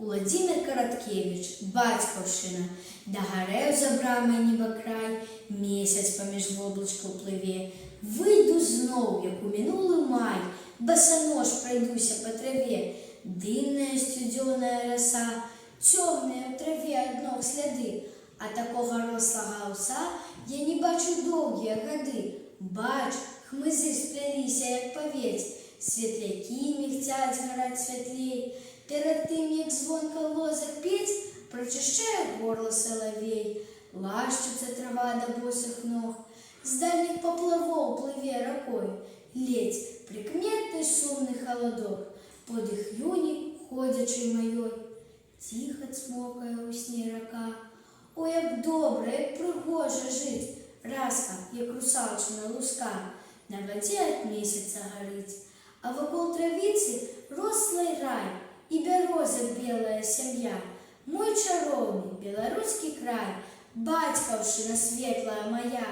Уладзімір Караткевіч, бацькаўшчына. Дагарэў за брамай небакрай, месяц паміж воблачкаў плыве. Выйду зноў, як у мінулы май, басанож прайдуся па траве. Дымная сцюдзёная раса, цёмныя ў траве ад ног сляды. А такога рослага аўса я не бачу доўгія гады. Бач, хмызы спляліся, як павець, светлякі мігцяць, гараць святлей. Перад тым, як звонка лозах пець, прачышчае горла салавей. Лашчыцца трава да босых ног, з дальніх паплавоў плыве ракой. Ледзь прыкметны сумны халадок, подых юні ходзячай маёй. Ціха цмокае ў сне рака. О, як добра, як прыгожа жыць, разка, як русалчына луска, на вадзе ад месяца гарыць. А вакол травіцы рослый рай і бяроза белая сям'я. Мой чароўны беларускі край, бацькаўшчына светлая мая.